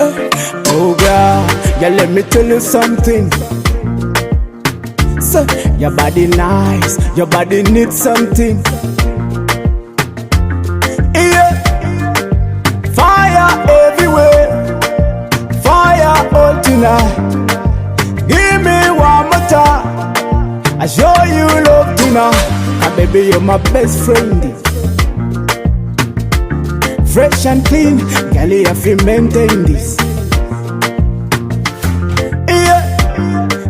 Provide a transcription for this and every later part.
Oh girl, yeah, let me tell you something. So, your body nice, your body needs something. Yeah, fire everywhere, fire all tonight. Give me one more time, I show you love tonight. And baby, you're my best friend. Fresh and clean, girl, you have to maintain this.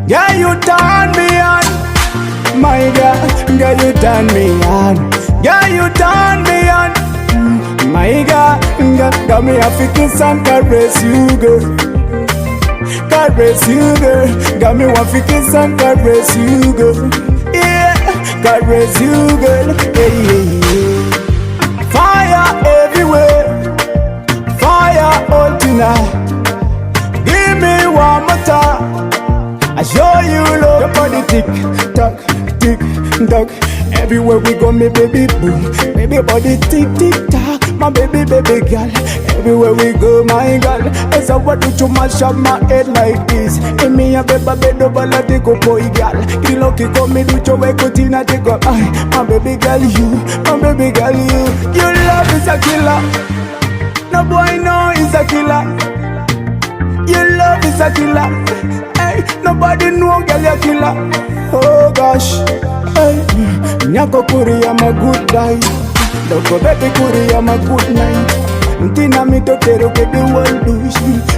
Yeah, you turn me on, my girl, you turn me on. Yeah, you turn me on, my girl, got me a kiss and caress you, girl. Caress you, girl, got me one kiss and caress you, girl. Yeah, caress you, girl. Hey, hey, hey. Fire everywhere, fire all tonight. Give me one more time, I show you love. Your body tick tock, tick tock. Everywhere we go, me baby boom. Baby body tick tick tock, my baby baby girl. Everywhere we go, my girl. As I want you to mash up my head like this. And me a baby bed over la take up boy girl. You lucky come me do your way kutina take up. My baby girl you, my baby girl you. Your love is a killer. No boy no is a killer. Your love is a killer. Nobody know girl you killer. Oh gosh, hey. Nyako kuri I'm a good guy. Doko baby kuri I'm a good night. Ntina mi totero ke the world do.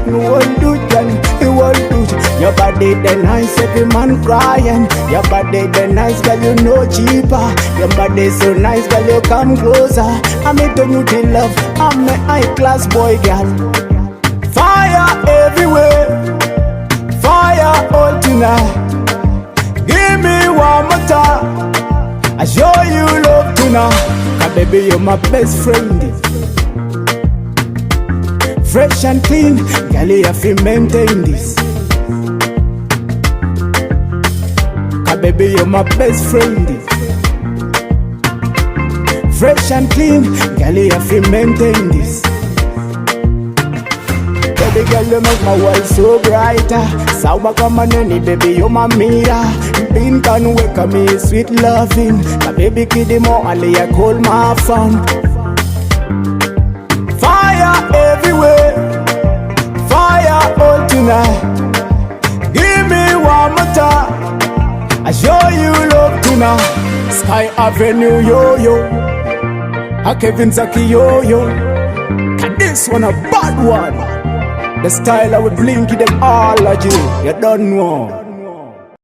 The world do girl, the world do. Your body the nice, every man crying. Your body the nice, girl you know cheaper. Your body so nice, girl you come closer. I'm into you the love, I'm a high class boy girl. Fire everywhere, fire all tonight. Give me one more time, I show you love tonight. Cause baby you're my best friend. Fresh and clean, girl you have to maintain this. Cause baby you're my best friend. Fresh and clean, girl you have to maintain this. Baby girl, you make my world so brighter. Sawa kama neni, baby, you're my mirror. Bean can wake up me sweet loving. My baby kiddy more, Ali, I call my phone. Fire everywhere, fire all tonight. Give me one more time, I show you love tonight. Sky Avenue, yo yo. A Kevin Zaki, yo yo. And this one a bad one. The style I would blink them all at you. You don't know.